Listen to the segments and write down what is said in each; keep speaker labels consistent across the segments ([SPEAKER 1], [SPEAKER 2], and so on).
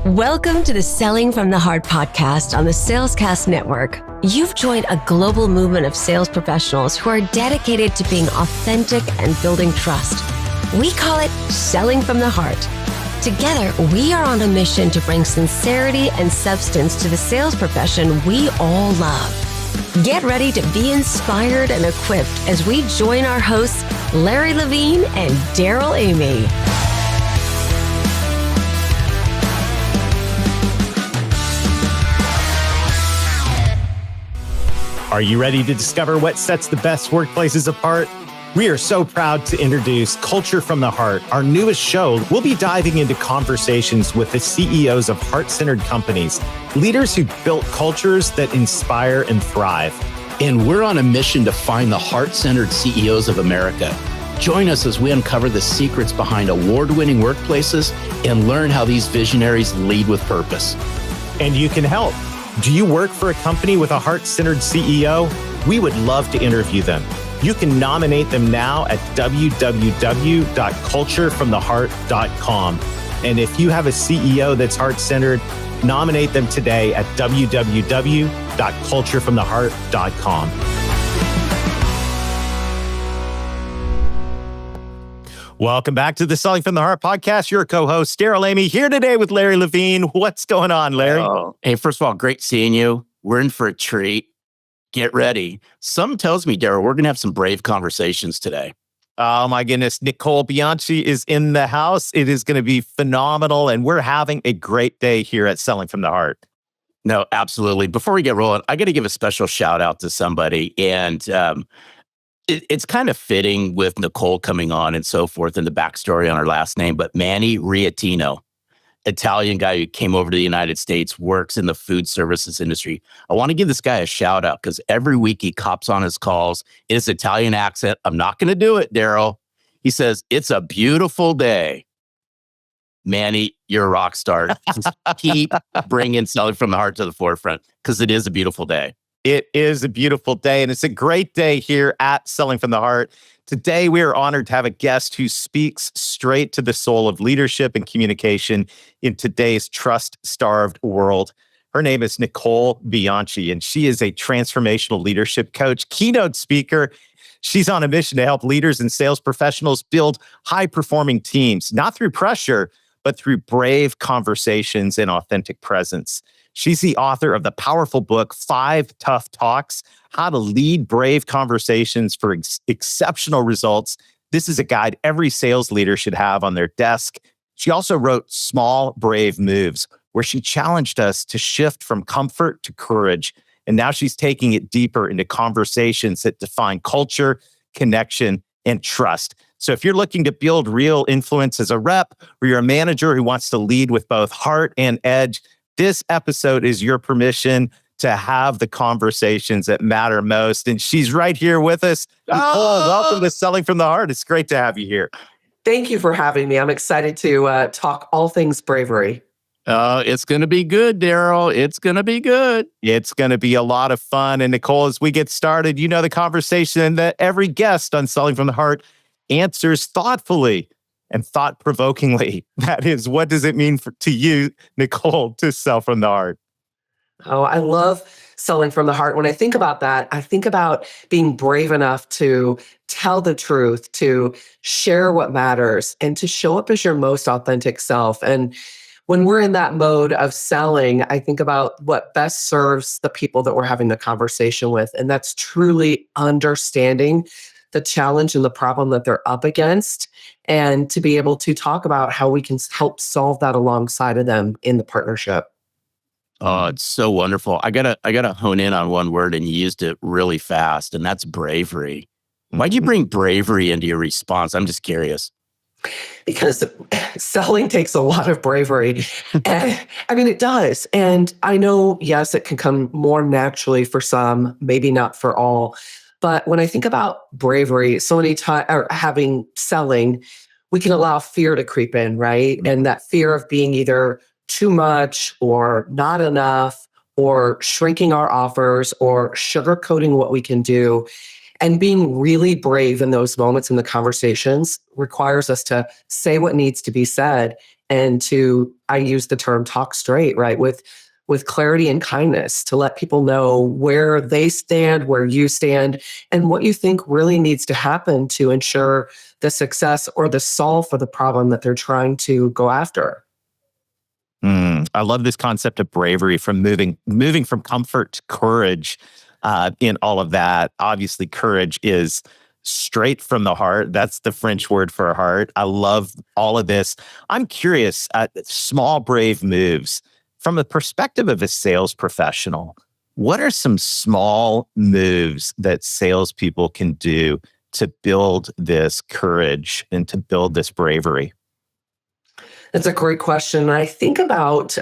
[SPEAKER 1] Welcome to the Selling from the Heart podcast on the Salescast Network. You've joined a global movement of sales professionals who are dedicated to being authentic and building trust. We call it Selling from the Heart. Together, we are on a mission to bring sincerity and substance to the sales profession we all love. Get ready to be inspired and equipped as we join our hosts, Larry Levine and Darrell Amy.
[SPEAKER 2] Are you ready to discover what sets the best workplaces apart? We are so proud to introduce Culture from the Heart, our newest show. We'll be diving into conversations with the CEOs of heart-centered companies, leaders who built cultures that inspire and thrive.
[SPEAKER 3] And we're on a mission to find the heart-centered CEOs of America. Join us as we uncover the secrets behind award-winning workplaces and learn how these visionaries lead with purpose.
[SPEAKER 2] And you can help. Do you work for a company with a heart-centered CEO? We would love to interview them. You can nominate them now at www.culturefromtheheart.com. And if you have a CEO that's heart-centered, nominate them today at www.culturefromtheheart.com. Welcome back to the Selling from the Heart podcast. Your co-host, Darrell Amy, here today with Larry Levine. What's going on, Larry?
[SPEAKER 3] Hey, first of all, great seeing you. We're in for a treat. Get ready. Something tells me, Darrell, we're going to have some brave conversations today.
[SPEAKER 2] Oh my goodness. Nicole Bianchi is in the house. It is going to be phenomenal. And we're having a great day here at Selling from the Heart.
[SPEAKER 3] No, absolutely. Before we get rolling, I got to give a special shout out to somebody. And it's kind of fitting with Nicole coming on and so forth and the backstory on her last name, but Manny Riatino, Italian guy who came over to the United States, works in the food services industry. I want to give this guy a shout out because every week he cops on his calls in his Italian accent. I'm not going to do it, Darrell. He says, "It's a beautiful day." Manny, you're a rock star. Just keep bringing Selling from the Heart to the forefront because it is a beautiful day.
[SPEAKER 2] It is a beautiful day, and it's a great day here at Selling from the Heart. Today, we are honored to have a guest who speaks straight to the soul of leadership and communication in today's trust-starved world. Her name is Nicole Bianchi, and she is a transformational leadership coach, keynote speaker. She's on a mission to help leaders and sales professionals build high-performing teams, not through pressure, but through brave conversations and authentic presence. She's the author of the powerful book, 5 Tough Talks, How to Lead Brave Conversations for Exceptional Results. This is a guide every sales leader should have on their desk. She also wrote Small Brave Moves, where she challenged us to shift from comfort to courage. And now she's taking it deeper into conversations that define culture, connection, and trust. So if you're looking to build real influence as a rep, or you're a manager who wants to lead with both heart and edge, this episode is your permission to have the conversations that matter most. And she's right here with us. Nicole, welcome to Selling from the Heart. It's great to have you here.
[SPEAKER 4] Thank you for having me. I'm excited to talk all things bravery.
[SPEAKER 3] It's going to be good, Darrell. It's going to be good.
[SPEAKER 2] It's going to be a lot of fun. And Nicole, as we get started, you know the conversation that every guest on Selling from the Heart answers thoughtfully and thought-provokingly. That is, what does it mean to you, Nicole, to sell from the heart?
[SPEAKER 4] Oh, I love selling from the heart. When I think about that, I think about being brave enough to tell the truth, to share what matters, and to show up as your most authentic self. And when we're in that mode of selling, I think about what best serves the people that we're having the conversation with. And that's truly understanding the challenge and the problem that they're up against, and to be able to talk about how we can help solve that alongside of them in the partnership.
[SPEAKER 3] Oh, it's so wonderful. I gotta hone in on one word, and you used it really fast, and that's bravery. Why'd you bring bravery into your response? I'm just curious.
[SPEAKER 4] Because selling takes a lot of bravery. And, I mean, it does. And I know, yes, it can come more naturally for some, maybe not for all. But when I think about bravery, so many times, or having selling, we can allow fear to creep in, right? And that fear of being either too much or not enough, or shrinking our offers, or sugarcoating what we can do. And being really brave in those moments in the conversations requires us to say what needs to be said and to, I use the term talk straight, right? With clarity and kindness to let people know where they stand, where you stand, and what you think really needs to happen to ensure the success or the solve for the problem that they're trying to go after.
[SPEAKER 2] I love this concept of bravery, from moving from comfort to courage in all of that. Obviously, courage is straight from the heart. That's the French word for heart. I love all of this. I'm curious, small, brave moves. From the perspective of a sales professional, what are some small moves that salespeople can do to build this courage and to build this bravery?
[SPEAKER 4] That's a great question. I think about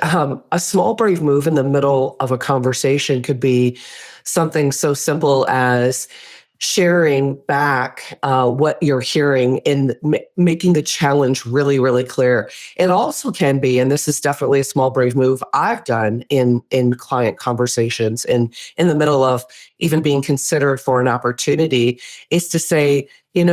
[SPEAKER 4] a small, brave move in the middle of a conversation could be something so simple as sharing back what you're hearing and making the challenge really, really clear. It also can be, and this is definitely a small, brave move I've done in client conversations and in the middle of even being considered for an opportunity, is to say, I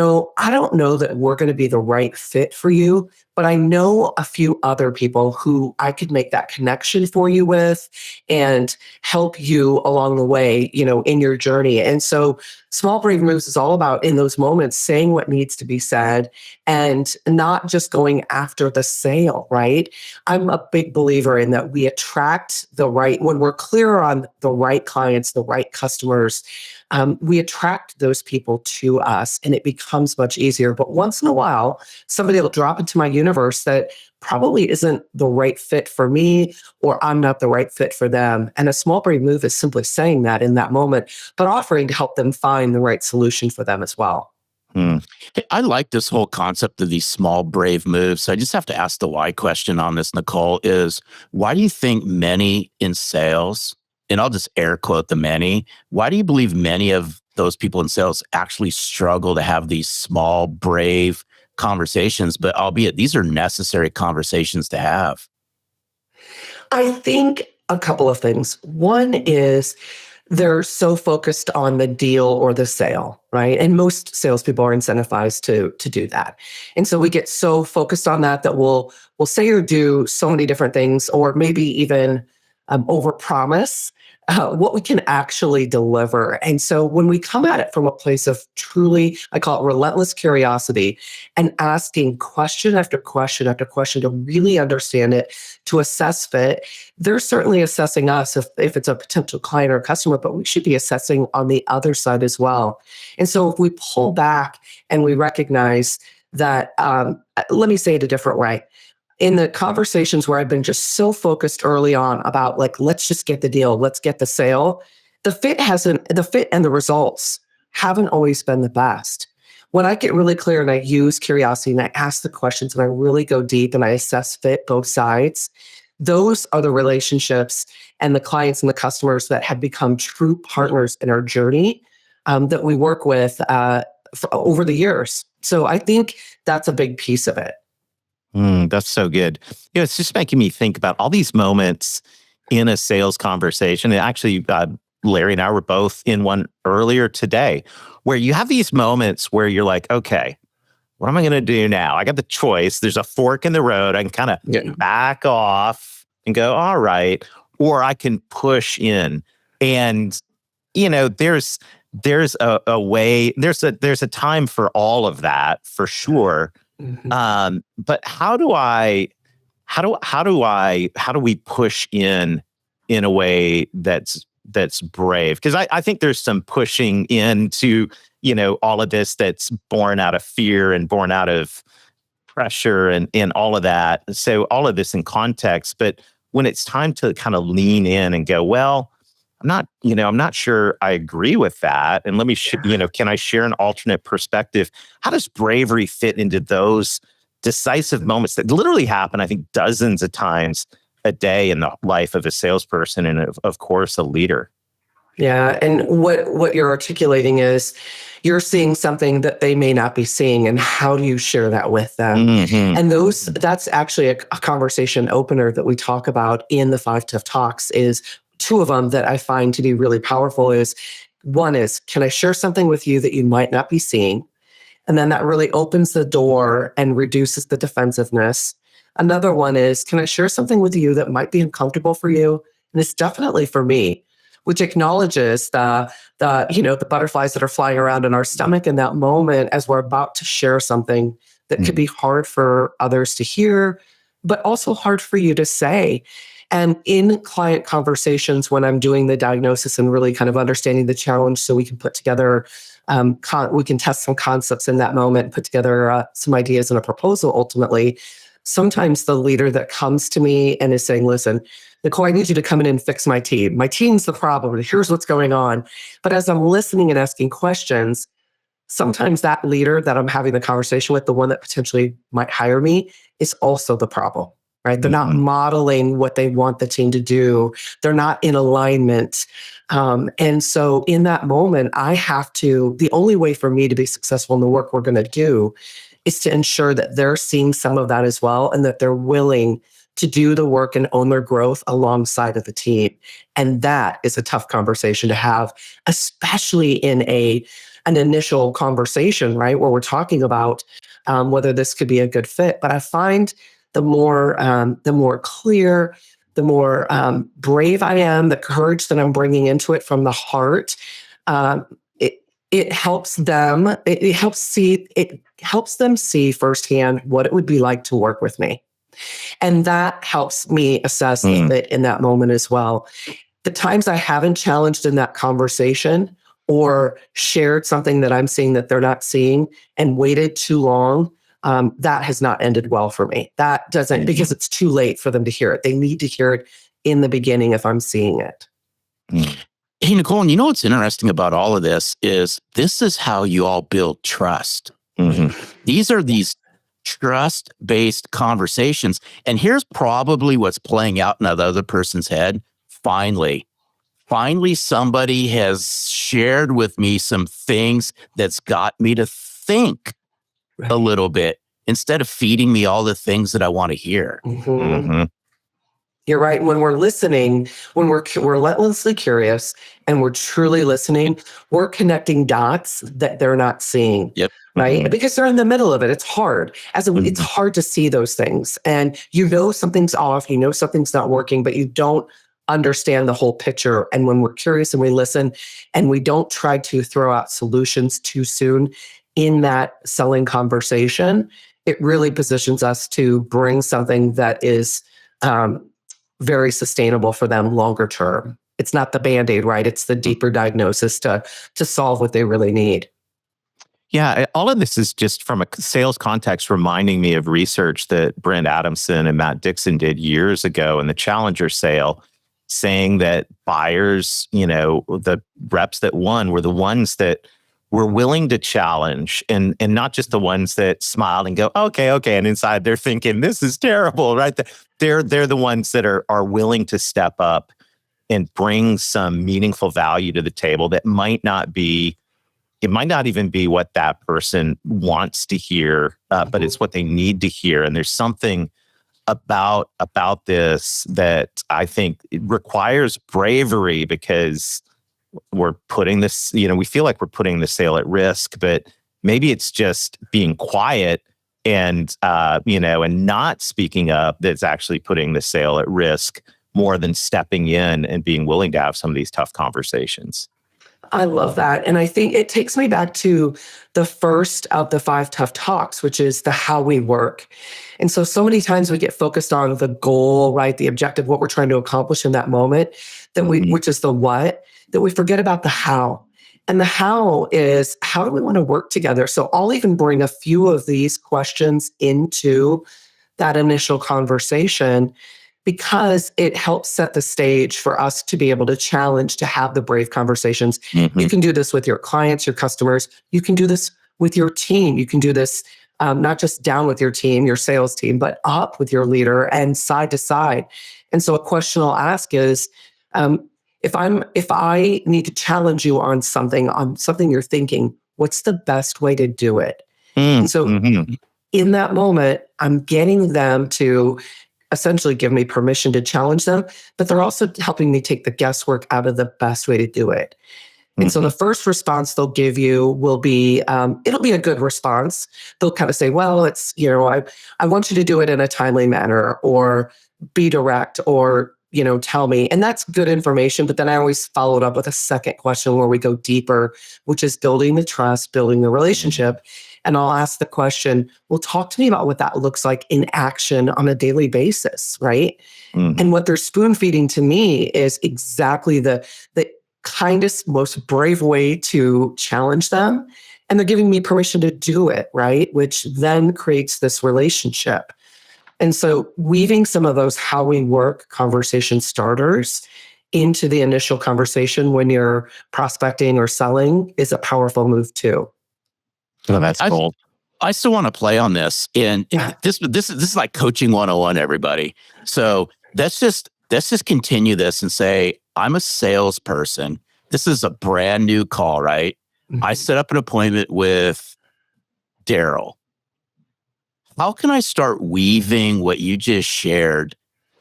[SPEAKER 4] don't know that we're going to be the right fit for you, but I know a few other people who I could make that connection for you with and help you along the way, in your journey. And so small, brave moves is all about, in those moments, saying what needs to be said and not just going after the sale, right? I'm a big believer in that we attract when we're clear on the right clients, the right customers, we attract those people to us and it becomes much easier. But once in a while, somebody will drop into my universe that probably isn't the right fit for me, or I'm not the right fit for them. And a small, brave move is simply saying that in that moment, but offering to help them find the right solution for them as well.
[SPEAKER 3] Hey, I like this whole concept of these small, brave moves. So I just have to ask the why question on this, Nicole, is why do you think many in sales, and I'll just air quote the many, why do you believe many of those people in sales actually struggle to have these small, brave conversations, but albeit these are necessary conversations to have?
[SPEAKER 4] I think a couple of things. One is they're so focused on the deal or the sale, right? And most salespeople are incentivized to do that. And so we get so focused on that we'll say or do so many different things, or maybe even overpromise what we can actually deliver. And so when we come at it from a place of truly, I call it relentless curiosity, and asking question after question after question to really understand it, to assess fit, they're certainly assessing us if it's a potential client or customer, but we should be assessing on the other side as well. And so if we pull back and we recognize that, let me say it a different way. In the conversations where I've been just so focused early on about, like, let's just get the deal, let's get the sale, the fit and the results haven't always been the best. When I get really clear and I use curiosity and I ask the questions and I really go deep and I assess fit both sides, those are the relationships and the clients and the customers that have become true partners in our journey, that we work with over the years. So I think that's a big piece of it.
[SPEAKER 2] That's so good. It's just making me think about all these moments in a sales conversation. And actually, Larry and I were both in one earlier today, where you have these moments where you're like, okay, what am I going to do now? I got the choice. There's a fork in the road. I can kind of back off and go, all right, or I can push in. And there's a way. There's a time for all of that, for sure.
[SPEAKER 4] Mhm.
[SPEAKER 2] But how do we push in a way that's brave? Because I think there's some pushing into, all of this that's born out of fear and born out of pressure and all of that. So all of this in context, but when it's time to kind of lean in and go, well, I'm not sure I agree with that. And let me, can I share an alternate perspective? How does bravery fit into those decisive moments that literally happen, I think, dozens of times a day in the life of a salesperson and, of course, a leader?
[SPEAKER 4] Yeah, and what you're articulating is you're seeing something that they may not be seeing, and how do you share that with them?
[SPEAKER 2] Mm-hmm.
[SPEAKER 4] And that's actually a conversation opener that we talk about in the 5 Tough Talks. Is two of them that I find to be really powerful. Is one is, can I share something with you that you might not be seeing? And then that really opens the door and reduces the defensiveness. Another one is, can I share something with you that might be uncomfortable for you? And it's definitely for me, which acknowledges the butterflies that are flying around in our stomach in that moment as we're about to share something that could be hard for others to hear, but also hard for you to say. And in client conversations, when I'm doing the diagnosis and really kind of understanding the challenge, so we can put together, we can test some concepts in that moment, and put together some ideas and a proposal ultimately. Sometimes the leader that comes to me and is saying, listen, Nicole, I need you to come in and fix my team. My team's the problem. Here's what's going on. But as I'm listening and asking questions, sometimes that leader that I'm having the conversation with, the one that potentially might hire me, is also the problem, right? They're not modeling what they want the team to do. They're not in alignment. And so in that moment, the only way for me to be successful in the work we're going to do is to ensure that they're seeing some of that as well, and that they're willing to do the work and own their growth alongside of the team. And that is a tough conversation to have, especially in an initial conversation, right? Where we're talking about whether this could be a good fit. But I find the more clear, the more brave I am, the courage that I'm bringing into it from the heart, it helps them. It helps them see firsthand what it would be like to work with me, and that helps me assess the fit in that moment as well. The times I haven't challenged in that conversation or shared something that I'm seeing that they're not seeing and waited too long, that has not ended well for me. That doesn't, because it's too late for them to hear it. They need to hear it in the beginning if I'm seeing it.
[SPEAKER 3] Hey, Nicole, and you know what's interesting about all of this is how you all build trust. These are these trust-based conversations. And here's probably what's playing out in the other person's head. Finally, somebody has shared with me some things that's got me to think a little bit instead of feeding me all the things that I want to hear.
[SPEAKER 4] You're right. When we're listening, when we're relentlessly curious and we're truly listening, we're connecting dots that they're not seeing. Right? Because they're in the middle of it. It's hard. It's hard to see those things. And something's off, something's not working, but you don't understand the whole picture. And when we're curious and we listen and we don't try to throw out solutions too soon in that selling conversation, it really positions us to bring something that is very sustainable for them longer term. It's not the Band-Aid, right? It's the deeper diagnosis to solve what they really need.
[SPEAKER 2] Yeah, all of this is just from a sales context reminding me of research that Brent Adamson and Matt Dixon did years ago in the Challenger sale, saying that buyers, the reps that won were the ones that were willing to challenge, and not just the ones that smiled and go, okay, and inside they're thinking, this is terrible, right? They're the ones that are willing to step up and bring some meaningful value to the table that might not even be what that person wants to hear, but it's what they need to hear. And there's something about this that I think it requires bravery, because we're putting this, we feel like we're putting the sale at risk, but maybe it's just being quiet and not speaking up that's actually putting the sale at risk more than stepping in and being willing to have some of these tough conversations.
[SPEAKER 4] I love that. And I think it takes me back to the first of the 5 tough talks, which is the how we work. And so many times we get focused on the goal, right? The objective, what we're trying to accomplish in that moment, which is the what, that we forget about the how. And the how is, how do we want to work together? So I'll even bring a few of these questions into that initial conversation, because it helps set the stage for us to be able to challenge, to have the brave conversations. You can do this with your clients, your customers. You can do this with your team. You can do this not just down with your team, your sales team, but up with your leader and side to side. And so a question I'll ask is, if I need to challenge you on something you're thinking, what's the best way to do it? And so in that moment, I'm getting them to essentially give me permission to challenge them, but they're also helping me take the guesswork out of the best way to do it. And so the first response they'll give you will be, it'll be a good response. They'll kind of say, well, it's, I want you to do it in a timely manner, or be direct, or, tell me. And that's good information. But then I always follow it up with a second question where we go deeper, which is building the trust, building the relationship. And I'll ask the question, well, talk to me about what that looks like in action on a daily basis, right? And what they're spoon feeding to me is exactly the kindest, most brave way to challenge them. And they're giving me permission to do it, right? Which then creates this relationship. And so weaving some of those how we work conversation starters into the initial conversation when you're prospecting or selling is a powerful move too.
[SPEAKER 2] Oh, that's cool.
[SPEAKER 3] I still want to play on this. And this is like coaching 101, everybody. So let's just continue this and say, I'm a salesperson. This is a brand new call, right? Mm-hmm. I set up an appointment with Darrell. How can I start weaving what you just shared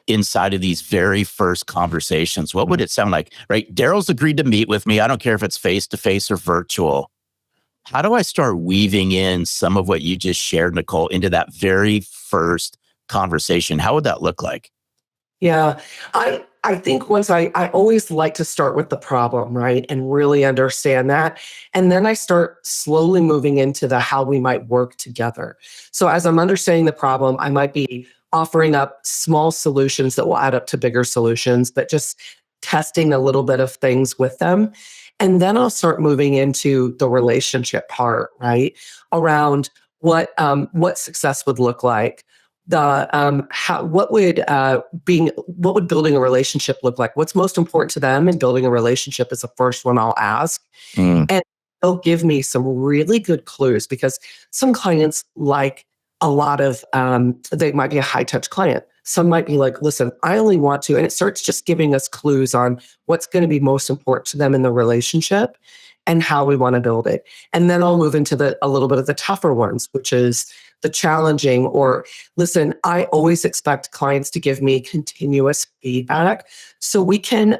[SPEAKER 3] inside of these very first conversations? What would it sound like, right? Darrell's agreed to meet with me. I don't care if it's face-to-face or virtual. How do I start weaving in some of what you just shared, Nicole, into that very first conversation? How would that look like?
[SPEAKER 4] Yeah, I think once I always like to start with the problem, right? And really understand that. And then I start slowly moving into the how we might work together. So as I'm understanding the problem, I might be offering up small solutions that will add up to bigger solutions, but just testing a little bit of things with them. And then I'll start moving into the relationship part, right? Around what success would look like. What would building a relationship look like? What's most important to them in building a relationship is the first one I'll ask. And they'll give me some really good clues, because some clients like a lot of, they might be a high touch client. Some might be like, listen, I only want to, and it starts just giving us clues on what's going to be most important to them in the relationship and how we want to build it. And then I'll move into a little bit of the tougher ones, which is the challenging, or listen, I always expect clients to give me continuous feedback. So we can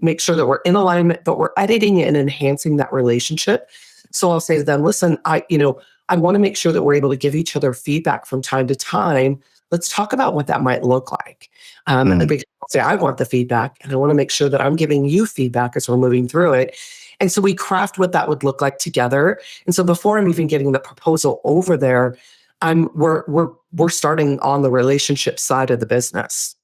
[SPEAKER 4] make sure that we're in alignment, but we're editing and enhancing that relationship. So I'll say to them, listen, I want to make sure that we're able to give each other feedback from time to time. Let's talk about what that might look like. Because I'll say, I want the feedback, and I want to make sure that I'm giving you feedback as we're moving through it. And so we craft what that would look like together. And so before I'm even getting the proposal over there, we're starting on the relationship side of the business.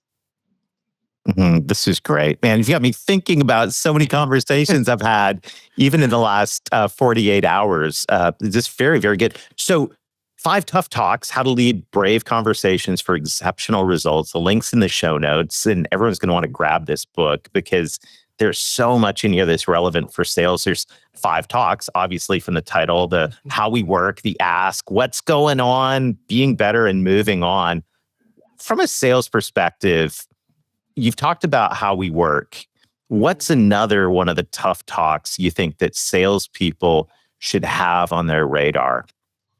[SPEAKER 2] This is great, man. You've got me thinking about so many conversations I've had, even in the last 48 hours. Just very, very good. So 5 tough talks, how to lead brave conversations for exceptional results. The link's in the show notes, and everyone's going to want to grab this book because there's so much in here that's relevant for sales. There's 5 talks, obviously, from the title, the how we work, the ask, what's going on, being better and moving on. From a sales perspective, you've talked about how we work. What's another one of the tough talks you think that salespeople should have on their radar?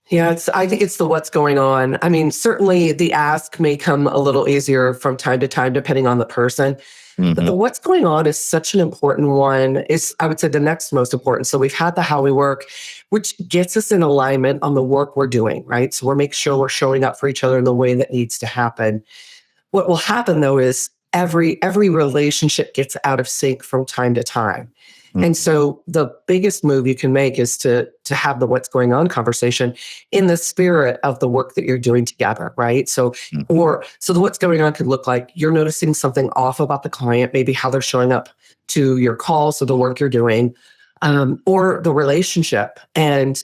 [SPEAKER 4] Yeah, I think it's the what's going on. I mean, certainly the ask may come a little easier from time to time, depending on the person. But the what's going on is such an important one. Is, I would say, the next most important. So we've had the how we work, which gets us in alignment on the work we're doing, right? So we're making sure we're showing up for each other in the way that needs to happen. What will happen, though, is every relationship gets out of sync from time to time. And so the biggest move you can make is to have the what's going on conversation in the spirit of the work that you're doing together, right? So the what's going on could look like you're noticing something off about the client, maybe how they're showing up to your calls or the work you're doing, or the relationship. And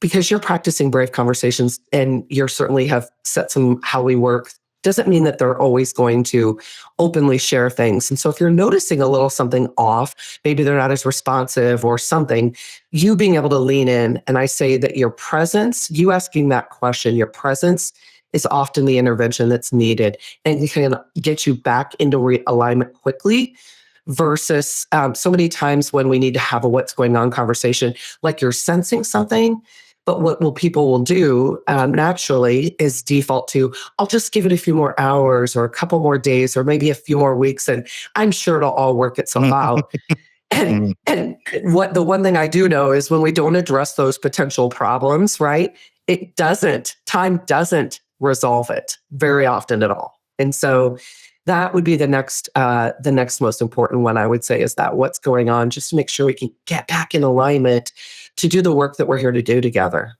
[SPEAKER 4] because you're practicing brave conversations and you certainly have set some how we work, doesn't mean that they're always going to openly share things. And so if you're noticing a little something off, maybe they're not as responsive or something, you being able to lean in. And I say that your presence, you asking that question, your presence is often the intervention that's needed, and it can get you back into alignment quickly. Versus so many times when we need to have a what's going on conversation, like you're sensing something, but what people will do naturally is default to, I'll just give it a few more hours or a couple more days or maybe a few more weeks, and I'm sure it'll all work itself out. And what the one thing I do know is when we don't address those potential problems, right, time doesn't resolve it very often at all. And so that would be the next most important one, I would say, is that what's going on, just to make sure we can get back in alignment to do the work that we're here to do together.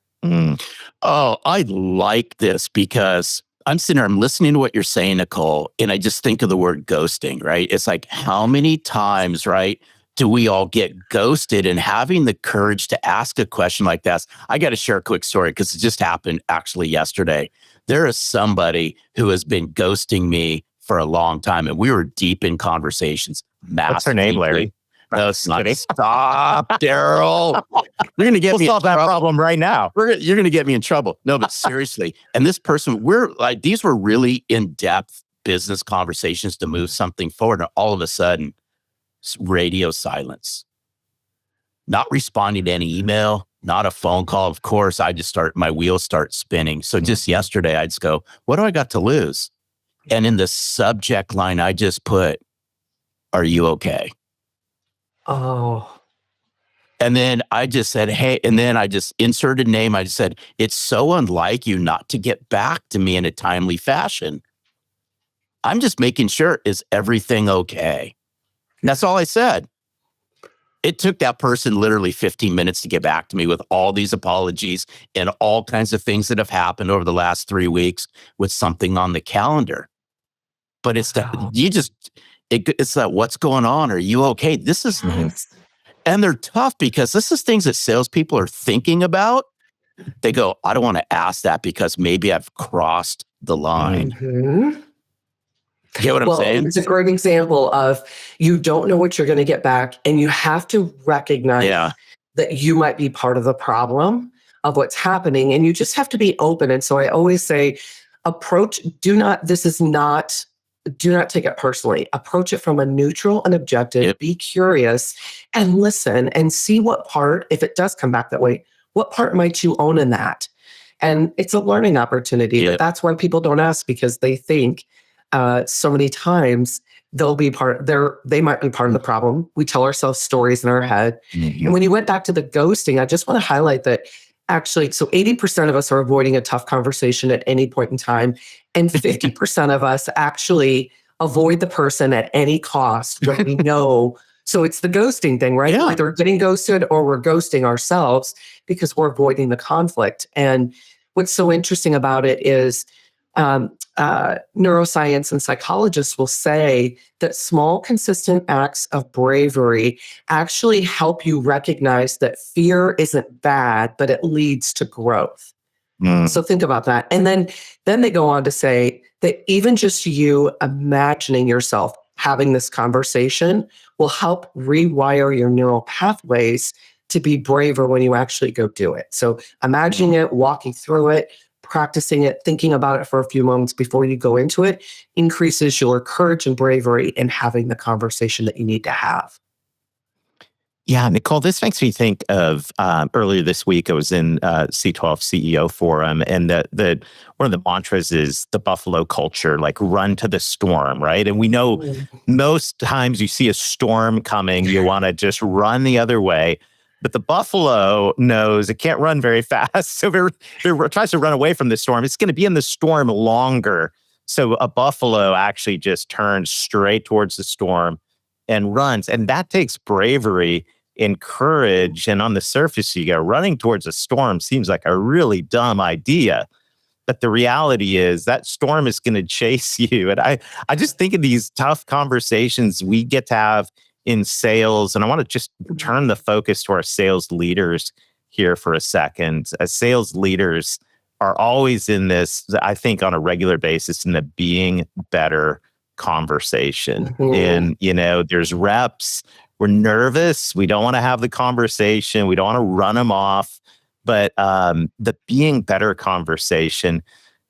[SPEAKER 3] Oh, I like this because I'm sitting here, I'm listening to what you're saying, Nicole, and I just think of the word ghosting, right? It's like, how many times, right, do we all get ghosted? And having the courage to ask a question like this, I got to share a quick story because it just happened actually yesterday. There is somebody who has been ghosting me for a long time, and we were deep in conversations.
[SPEAKER 2] What's her name, Larry?
[SPEAKER 3] No, it's not. Stop, Darrell. You're going to get me
[SPEAKER 2] solve that problem right now.
[SPEAKER 3] You're going to get me in trouble. No, but seriously. And this person, these were really in-depth business conversations to move something forward. And all of a sudden, radio silence. Not responding to any email, not a phone call. Of course, my wheels start spinning. So just yesterday, I'd just go, what do I got to lose? And in the subject line, I just put, are you okay?
[SPEAKER 4] Oh.
[SPEAKER 3] And then I just said, hey, and then I just inserted name. I just said, it's so unlike you not to get back to me in a timely fashion. I'm just making sure, is everything okay? That's all I said. It took that person literally 15 minutes to get back to me with all these apologies and all kinds of things that have happened over the last 3 weeks with something on the calendar. But it's that it's that, what's going on? Are you okay? This is, and they're tough because this is things that salespeople are thinking about. They go, I don't want to ask that because maybe I've crossed the line.
[SPEAKER 4] Mm-hmm.
[SPEAKER 3] Get what I'm saying?
[SPEAKER 4] It's a great example of you don't know what you're going to get back, and you have to recognize that you might be part of the problem of what's happening, and you just have to be open. And so I always say, do not take it personally. Approach it from a neutral and objective.
[SPEAKER 3] Yep.
[SPEAKER 4] Be curious and listen and see what part, if it does come back that way, what part might you own in that? And it's a learning opportunity.
[SPEAKER 3] Yep.
[SPEAKER 4] But that's why people don't ask, because they think so many times they might be part of the problem. We tell ourselves stories in our head. Mm-hmm. And when you went back to the ghosting, I just want to highlight that actually, so 80% of us are avoiding a tough conversation at any point in time. And 50% of us actually avoid the person at any cost when we know. So it's the ghosting thing, right?
[SPEAKER 3] Yeah.
[SPEAKER 4] Either we're getting ghosted or we're ghosting ourselves because we're avoiding the conflict. And what's so interesting about it is neuroscience and psychologists will say that small, consistent acts of bravery actually help you recognize that fear isn't bad, but it leads to growth. So think about that. And then they go on to say that even just you imagining yourself having this conversation will help rewire your neural pathways to be braver when you actually go do it. So imagining it, walking through it, practicing it, thinking about it for a few moments before you go into it increases your courage and bravery in having the conversation that you need to have.
[SPEAKER 2] Yeah, Nicole, this makes me think of earlier this week, I was in C12 CEO Forum, and the one of the mantras is the Buffalo culture, like run to the storm, right? And we know most times you see a storm coming, you want to just run the other way. But the buffalo knows it can't run very fast. So if it tries to run away from the storm, it's going to be in the storm longer. So a buffalo actually just turns straight towards the storm and runs. And that takes bravery and courage. And on the surface, you go, running towards a storm seems like a really dumb idea. But the reality is that storm is going to chase you. And I just think of these tough conversations we get to have in sales. And I want to just turn the focus to our sales leaders here for a second. As sales leaders are always in this, I think on a regular basis, in the being better conversation. And, there's reps. We're nervous. We don't want to have the conversation. We don't want to run them off. But the being better conversation,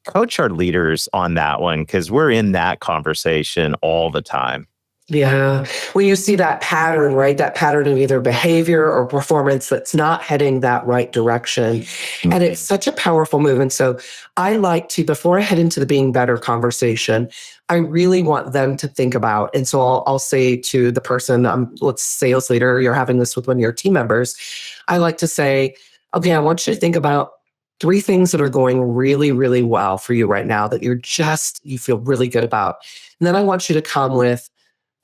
[SPEAKER 2] coach our leaders on that one, because we're in that conversation all the time.
[SPEAKER 4] Yeah. When you see that pattern, right? That pattern of either behavior or performance that's not heading that right direction. And it's such a powerful move. And so I like to, before I head into the being better conversation, I really want them to think about. And so I'll say to the person, let's sales leader, you're having this with one of your team members. I like to say, okay, I want you to think about 3 things that are going really, really well for you right now that you feel really good about. And then I want you to come with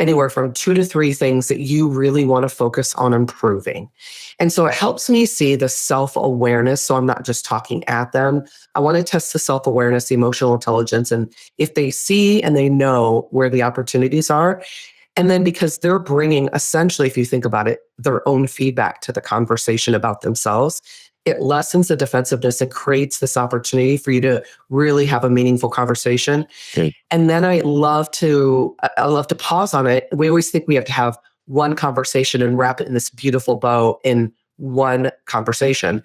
[SPEAKER 4] anywhere from 2 to 3 things that you really want to focus on improving. And so it helps me see the self-awareness. So I'm not just talking at them. I want to test the self-awareness, the emotional intelligence. And if they see and they know where the opportunities are, and then because they're bringing essentially, if you think about it, their own feedback to the conversation about themselves, it lessens the defensiveness and creates this opportunity for you to really have a meaningful conversation.
[SPEAKER 3] Okay.
[SPEAKER 4] And then I love to pause on it. We always think we have to have one conversation and wrap it in this beautiful bow in one conversation.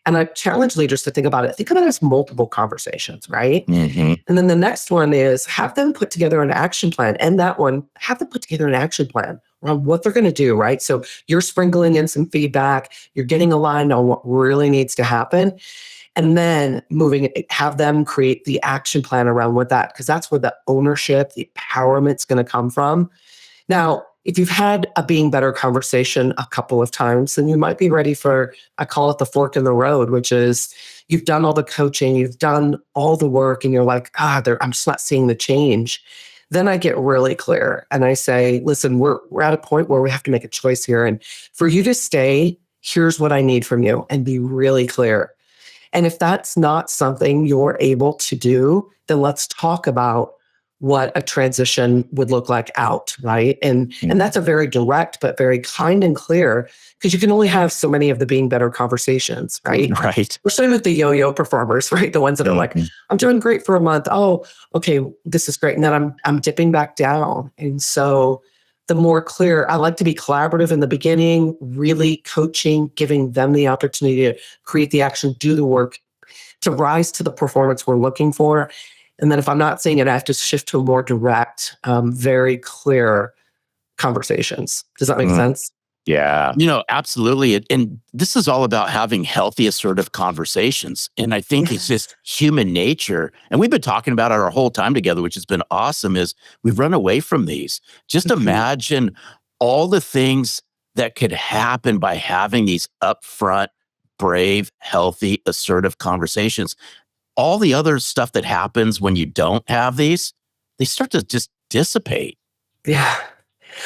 [SPEAKER 4] And I challenge leaders to think about it. Think about it as multiple conversations, right?
[SPEAKER 3] Mm-hmm.
[SPEAKER 4] And then the next one is have them put together an action plan. And that one, have them put together an action plan around what they're going to do, right? So you're sprinkling in some feedback, you're getting aligned on what really needs to happen. And then have them create the action plan around what that, because that's where the ownership, the empowerment's going to come from. Now, if you've had a being better conversation a couple of times, then you might be ready for, I call it the fork in the road, which is you've done all the coaching, you've done all the work, and you're like, I'm just not seeing the change. Then I get really clear and I say, listen, we're at a point where we have to make a choice here. And for you to stay, here's what I need from you, and be really clear. And if that's not something you're able to do, then let's talk about what a transition would look like out, right? And that's a very direct but very kind and clear, because you can only have so many of the being better conversations, right?
[SPEAKER 3] Right.
[SPEAKER 4] We're starting with the yo-yo performers, right? The ones that are like, I'm doing great for a month. Oh, okay, this is great. And then I'm dipping back down. And so the more clear, I like to be collaborative in the beginning, really coaching, giving them the opportunity to create the action, do the work, to rise to the performance we're looking for. And then if I'm not seeing it, I have to shift to a more direct, very clear conversations. Does that make sense?
[SPEAKER 2] Yeah.
[SPEAKER 3] Absolutely. And this is all about having healthy, assertive conversations. And I think it's just human nature. And we've been talking about it our whole time together, which has been awesome, is we've run away from these. Just imagine all the things that could happen by having these upfront, brave, healthy, assertive conversations. All the other stuff that happens when you don't have these, they start to just dissipate.
[SPEAKER 4] Yeah.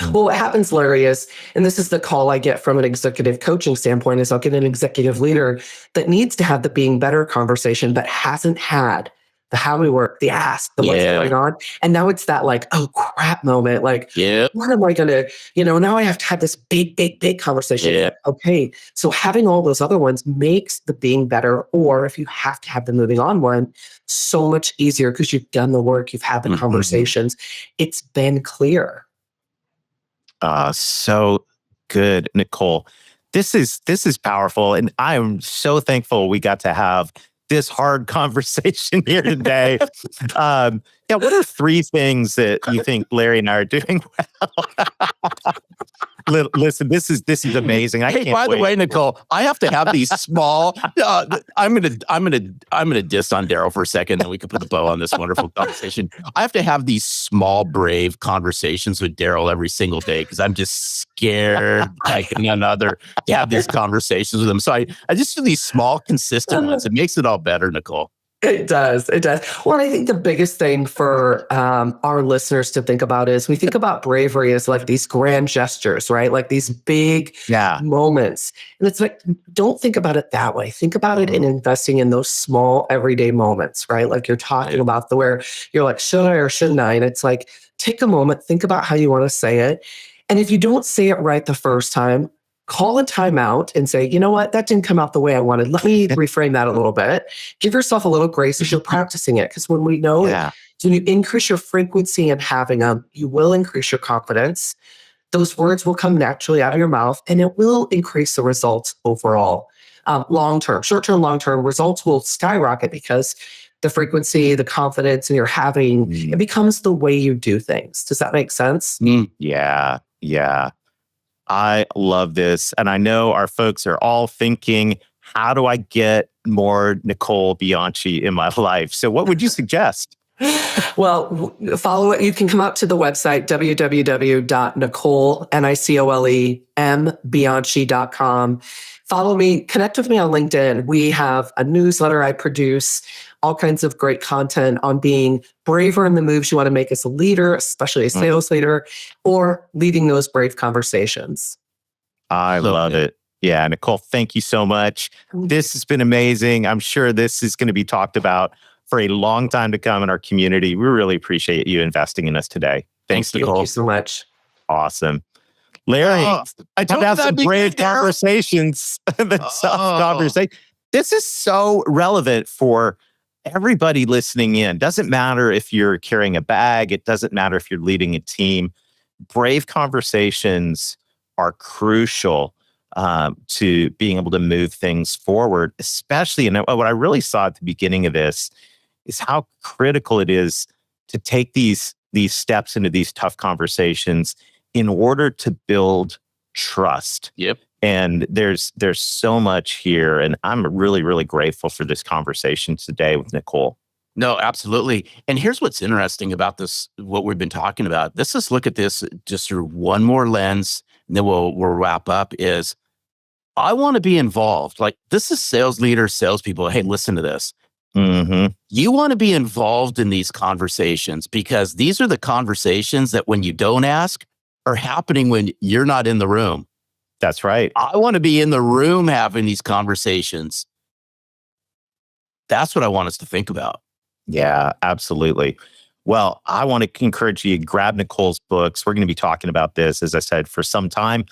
[SPEAKER 4] Well, what happens, Larry, is, and this is the call I get from an executive coaching standpoint, is I'll get an executive leader that needs to have the being better conversation, but hasn't had the how we work, the ask, the what's going on. And now it's that like, oh crap moment. Like, what am I going to, now I have to have this big, big, big conversation.
[SPEAKER 3] Yeah.
[SPEAKER 4] Okay. So having all those other ones makes the being better, or if you have to have the moving on one, so much easier because you've done the work, you've had the conversations. It's been clear.
[SPEAKER 2] So good, Nicole. This is powerful, and I am so thankful we got to have this hard conversation here today. What are 3 things that you think Larry and I are doing well? Listen, this is amazing. I can't
[SPEAKER 3] By the
[SPEAKER 2] wait.
[SPEAKER 3] way, Nicole, I have to have these small. I'm gonna diss on Darrell for a second, then we can put a bow on this wonderful conversation. I have to have these small, brave conversations with Darrell every single day because I'm just scared like none other to have these conversations with him. So I just do these small, consistent ones. It makes it all better, Nicole.
[SPEAKER 4] It does. It does. Well, I think the biggest thing for our listeners to think about is we think about bravery as like these grand gestures, right? Like these big moments. And it's like, don't think about it that way. Think about it in investing in those small everyday moments, right? Like you're talking about where you're like, should I or shouldn't I? And it's like, take a moment, think about how you want to say it. And if you don't say it right the first time, call a timeout and say, you know what, that didn't come out the way I wanted. Let me reframe that a little bit. Give yourself a little grace as you're practicing it. Because when we know it, when you increase your frequency in having them, you will increase your confidence. Those words will come naturally out of your mouth, and it will increase the results overall. Long-term, short-term, long-term results will skyrocket because the frequency, the confidence, and you're having, it becomes the way you do things. Does that make sense?
[SPEAKER 2] Yeah. I love this. And I know our folks are all thinking, how do I get more Nicole Bianchi in my life? So what would you suggest?
[SPEAKER 4] Well, follow it. You can come out to the website, www.nicolembianchi.com. Follow me, connect with me on LinkedIn. We have a newsletter I produce, all kinds of great content on being braver in the moves you want to make as a leader, especially a sales leader, or leading those brave conversations.
[SPEAKER 2] I love it. Yeah, Nicole, thank you so much. This has been amazing. I'm sure this is going to be talked about for a long time to come in our community. We really appreciate you investing in us today. Thanks, Nicole.
[SPEAKER 4] Thank you so much.
[SPEAKER 2] Awesome. Larry,
[SPEAKER 3] I told
[SPEAKER 2] have
[SPEAKER 3] you
[SPEAKER 2] some
[SPEAKER 3] that'd be
[SPEAKER 2] brave
[SPEAKER 3] good, Darrell.
[SPEAKER 2] conversations. The tough conversation. This is so relevant for everybody listening in. Doesn't matter if you're carrying a bag. It doesn't matter if you're leading a team. Brave conversations are crucial to being able to move things forward, especially, and what I really saw at the beginning of this is how critical it is to take these steps into these tough conversations in order to build trust.
[SPEAKER 3] Yep.
[SPEAKER 2] And there's so much here, and I'm really, really grateful for this conversation today with Nicole.
[SPEAKER 3] No, absolutely. And here's what's interesting about this, what we've been talking about. Let's just look at this just through one more lens, and then we'll wrap up, is I want to be involved. Like, this is sales leaders, salespeople. Hey, listen to this. You want to be involved in these conversations, because these are the conversations that when you don't ask are happening when you're not in the room.
[SPEAKER 2] That's right.
[SPEAKER 3] I want to be in the room having these conversations. That's what I want us to think about.
[SPEAKER 2] Yeah, absolutely. Well, I want to encourage you to grab Nicole's books. We're going to be talking about this, as I said, for some time.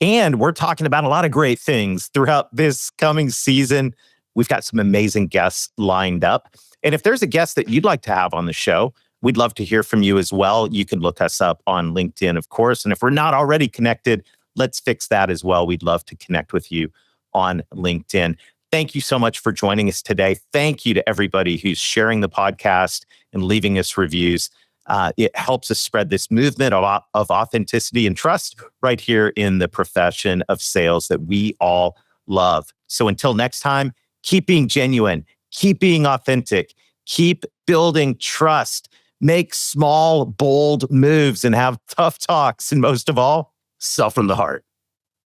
[SPEAKER 2] And we're talking about a lot of great things throughout this coming season. We've got some amazing guests lined up. And if there's a guest that you'd like to have on the show, we'd love to hear from you as well. You can look us up on LinkedIn, of course. And if we're not already connected, let's fix that as well. We'd love to connect with you on LinkedIn. Thank you so much for joining us today. Thank you to everybody who's sharing the podcast and leaving us reviews. It helps us spread this movement of authenticity and trust right here in the profession of sales that we all love. So until next time, keep being genuine, keep being authentic, keep building trust, make small, bold moves, and have tough talks. And most of all,
[SPEAKER 3] Sell from the heart.